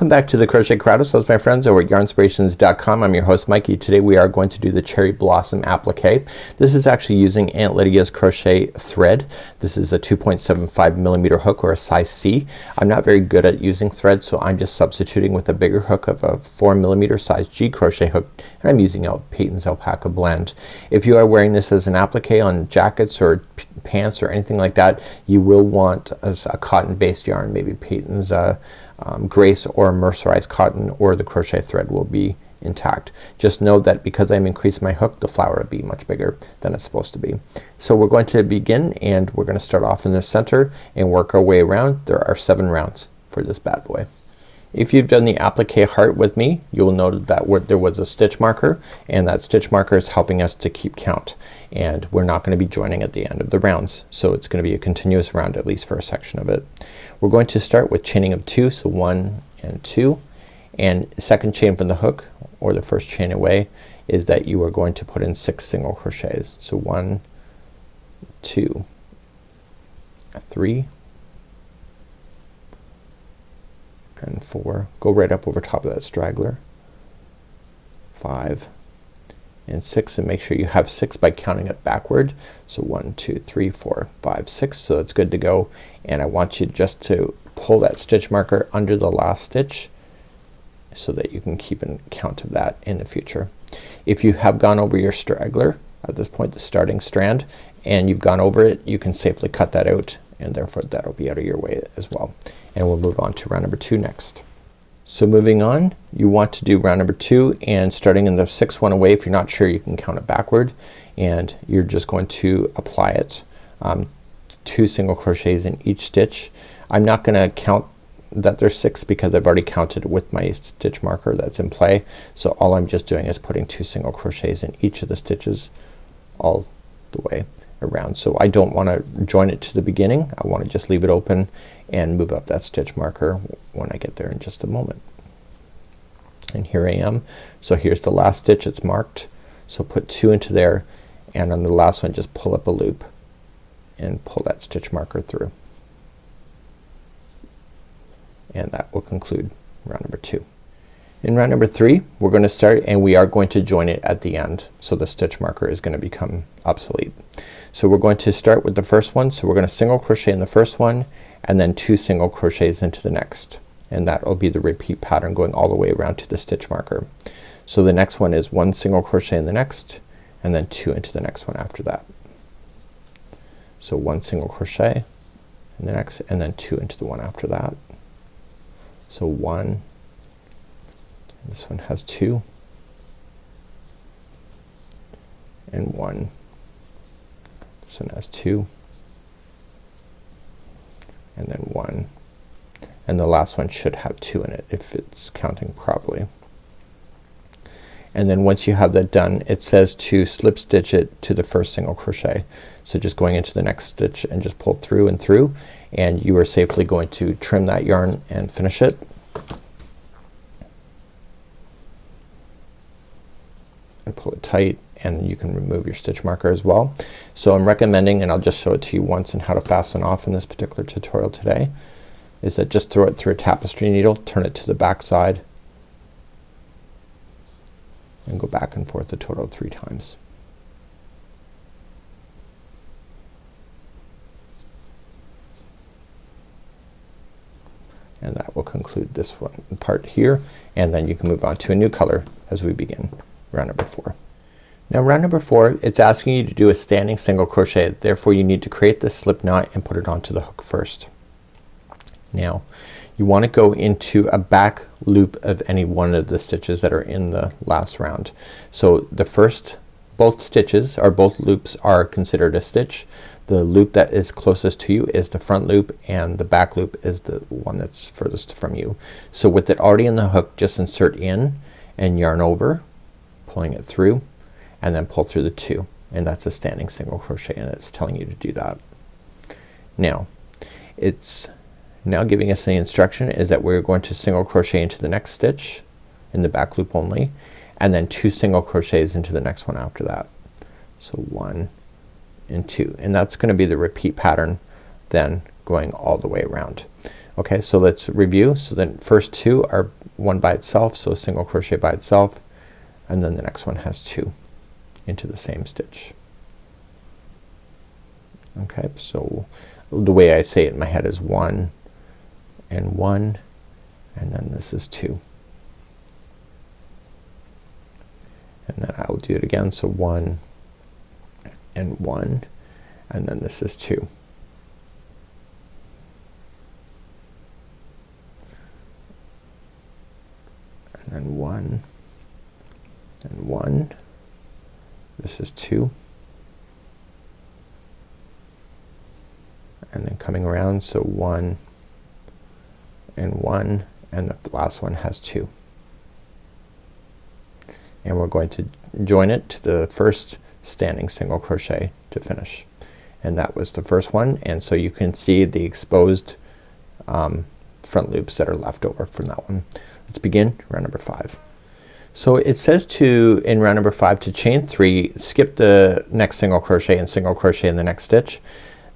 Welcome back to the Crochet Crowd. So my friends over at yarnspirations.com. I'm your host Mikey. Today we are going to do the Cherry Blossom Applique. This is actually using Aunt Lydia's crochet thread. This is a 2.75 millimeter hook, or a size C. I'm not very good at using thread, so I'm just substituting with a bigger hook of a 4 millimeter size G crochet hook, and I'm using a Patons Alpaca Blend. If you are wearing this as an applique on jackets or pants or anything like that, you will want a cotton based yarn, maybe Patons Grace or mercerized cotton, or the crochet thread will be intact. Just know that because I'm increasing my hook, the flower will be much bigger than it's supposed to be. So we're going to begin, and we're going to start off in the center and work our way around. There are 7 rounds for this bad boy. If you've done the applique heart with me, you'll note that there was a stitch marker, and that stitch marker is helping us to keep count, and we're not going to be joining at the end of the rounds, so it's going to be a continuous round, at least for a section of it. We're going to start with chaining of 2, so 1 and 2, and second chain from the hook, or the first chain away, is that you are going to put in 6 single crochets. So 1, 2, 3 and 4. Go right up over top of that straggler. 5 and 6, and make sure you have 6 by counting it backward. So 1, 2, 3, 4, 5, 6. So it's good to go, and I want you just to pull that stitch marker under the last stitch so that you can keep a count of that in the future. If you have gone over your straggler at this point, the starting strand, and you've gone over it, you can safely cut that out, and therefore that'll be out of your way as well. And we'll move on to round number 2 next. So moving on, you want to do round number 2, and starting in the 6th one away, if you're not sure, you can count it backward, and you're just going to apply it 2 single crochets in each stitch. I'm not gonna count that there's 6 because I've already counted with my stitch marker that's in play. So all I'm just doing is putting 2 single crochets in each of the stitches all the way around. So I don't want to join it to the beginning. I want to just leave it open and move up that stitch marker when I get there in just a moment. And here I am. So here's the last stitch, it's marked. So put 2 into there, and on the last one just pull up a loop and pull that stitch marker through. And that will conclude round number 2. In round number 3 we're going to start, and we are going to join it at the end, so the stitch marker is going to become obsolete. So we're going to start with the first one. So we're going to single crochet in the first one, and then 2 single crochets into the next, and that will be the repeat pattern going all the way around to the stitch marker. So the next one is 1 single crochet in the next, and then 2 into the next one after that. So 1 single crochet in the next, and then 2 into the one after that. So 1, this one has 2, and 1, this one has 2, and then 1, and the last one should have 2 in it if it's counting properly. And then once you have that done, it says to slip stitch it to the first single crochet. So just going into the next stitch and just pull through and through, and you are safely going to trim that yarn and finish it. And pull it tight, and you can remove your stitch marker as well. So I'm recommending, and I'll just show it to you once on how to fasten off in this particular tutorial today, is that just throw it through a tapestry needle, turn it to the back side, and go back and forth a total of 3 times. And that will conclude this one part here, and then you can move on to a new color as we begin round number 4. Now round number 4, it's asking you to do a standing single crochet. Therefore you need to create this slip knot and put it onto the hook first. Now you want to go into a back loop of any one of the stitches that are in the last round. So the first, both stitches or both loops are considered a stitch. The loop that is closest to you is the front loop, and the back loop is the one that's furthest from you. So with it already in the hook, just insert in and yarn over, pulling it through, and then pull through the 2, and that's a standing single crochet, and it's telling you to do that. Now it's now giving us the instruction is that we're going to single crochet into the next stitch in the back loop only, and then 2 single crochets into the next one after that. So 1 and 2, and that's going to be the repeat pattern then going all the way around. Okay, so let's review. So then first two are one by itself, so single crochet by itself, and then the next one has two into the same stitch. Okay, so the way I say it in my head is one, and then this is two. And then I will do it again, so one, and then this is two. And then one, and this is two. And then coming around, so one, and the last one has two. And we're going to join it to the first standing single crochet to finish. And that was the first one, and so you can see the exposed front loops that are left over from that one. Let's begin round number 5. So it says to, in round number 5, to chain 3, skip the next single crochet and single crochet in the next stitch.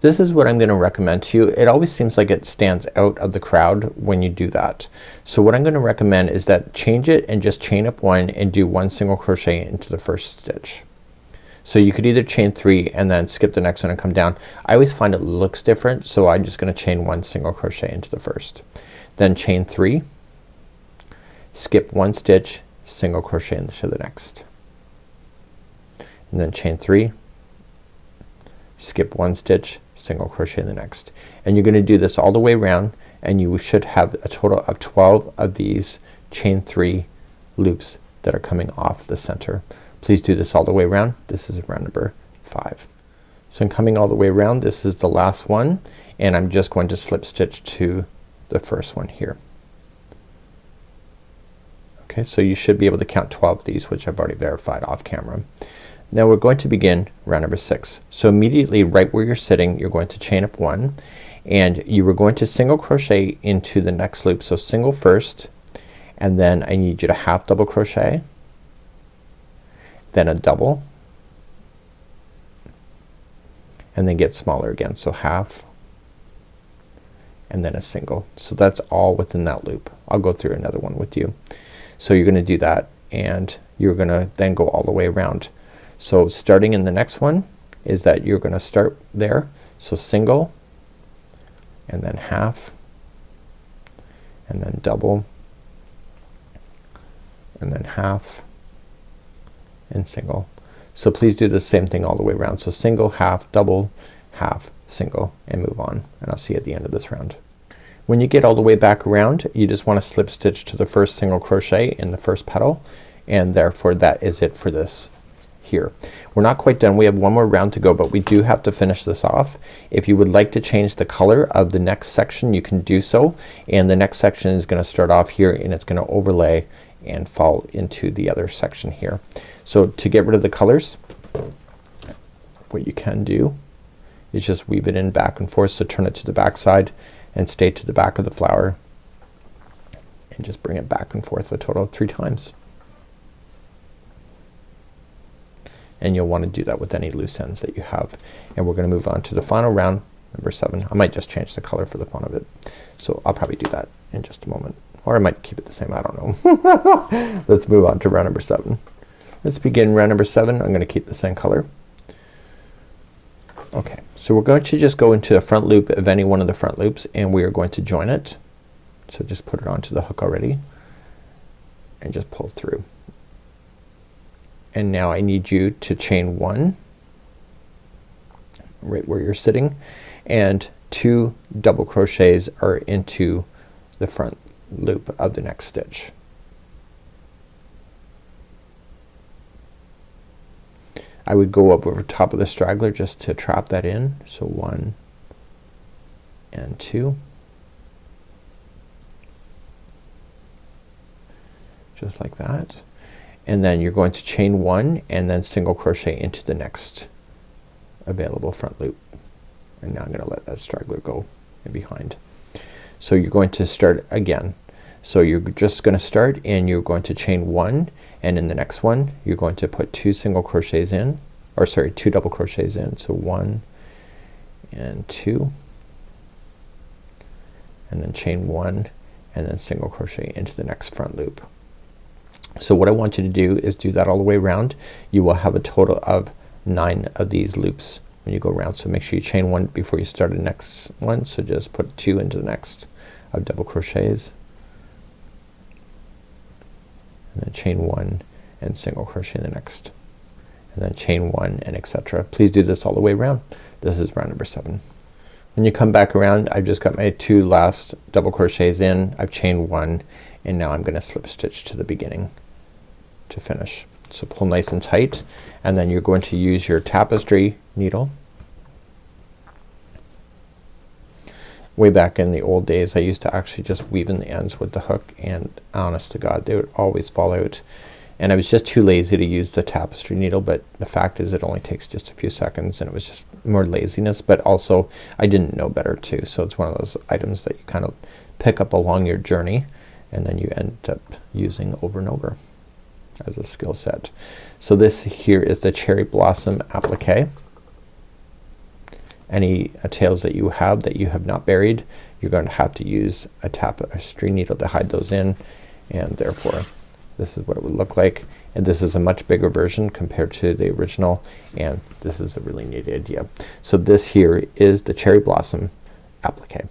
This is what I'm going to recommend to you. It always seems like it stands out of the crowd when you do that. So what I'm going to recommend is that change it and just chain up one and do one single crochet into the first stitch. So you could either chain 3 and then skip the next one and come down. I always find it looks different, so I'm just going to chain one single crochet into the first. Then chain 3, skip one stitch, single crochet into the next. And then chain 3, skip one stitch, single crochet in the next. And you're going to do this all the way around, and you should have a total of 12 of these chain 3 loops that are coming off the center. Please do this all the way around. This is round number 5. So I'm coming all the way around. This is the last one, and I'm just going to slip stitch to the first one here. Okay, so you should be able to count 12 of these, which I've already verified off camera. Now we're going to begin round number 6. So immediately right where you're sitting, you're going to chain up one, and you were going to single crochet into the next loop. So single first, and then I need you to half double crochet, then a double, and then get smaller again. So half, and then a single. So that's all within that loop. I'll go through another one with you. So you're gonna do that, and you're gonna then go all the way around. So starting in the next one is that you're gonna start there. So single, and then half, and then double, and then half, and single. So please do the same thing all the way around. So single, half, double, half, single, and move on, and I'll see you at the end of this round. When you get all the way back around, you just want to slip stitch to the first single crochet in the first petal, and therefore that is it for this here. We're not quite done. We have one more round to go, but we do have to finish this off. If you would like to change the color of the next section, you can do so, and the next section is gonna start off here, and it's gonna overlay and fall into the other section here. So to get rid of the colors, what you can do is just weave it in back and forth. So turn it to the back side and stay to the back of the flower, and just bring it back and forth a total of 3 times. And you'll want to do that with any loose ends that you have. And we're gonna move on to the final round, number 7. I might just change the color for the fun of it. So I'll probably do that in just a moment. Or I might keep it the same, I don't know. Let's move on to round number 7. Let's begin round number 7. I'm gonna keep the same color. Okay, so we're going to just go into the front loop of any one of the front loops, and we are going to join it. So just put it onto the hook already, and just pull through. And now I need you to chain 1 right where you're sitting, and 2 double crochets are into the front loop of the next stitch. I would go up over top of the straggler just to trap that in. So 1 and 2, just like that. And then you're going to chain 1 and then single crochet into the next available front loop. And now I'm gonna let that straggler go in behind. So you're going to start again. So you're just gonna start, and you're going to chain 1, and in the next one you're going to put 2 single crochets in, or sorry, 2 double crochets in. So 1 and 2, and then chain 1 and then single crochet into the next front loop. So what I want you to do is do that all the way around. You will have a total of 9 of these loops when you go around. So make sure you chain 1 before you start the next one. So just put 2 into the next of double crochets, and then chain 1 and single crochet in the next, and then chain 1 and etc. Please do this all the way around. This is round number 7. When you come back around, I've just got my 2 last double crochets in. I've chained 1 and now I'm gonna slip stitch to the beginning to finish. So pull nice and tight, and then you're going to use your tapestry needle. Way back in the old days I used to actually just weave in the ends with the hook, and honest to God they would always fall out, and I was just too lazy to use the tapestry needle. But the fact is it only takes just a few seconds, and it was just more laziness, but also I didn't know better too. So it's one of those items that you kind of pick up along your journey and then you end up using over and over as a skill set. So this here is the Cherry Blossom Applique. Any tails that you have not buried, you're going to have to use a tapestry needle to hide those in, and therefore this is what it would look like. And this is a much bigger version compared to the original, and this is a really neat idea. So this here is the Cherry Blossom Applique.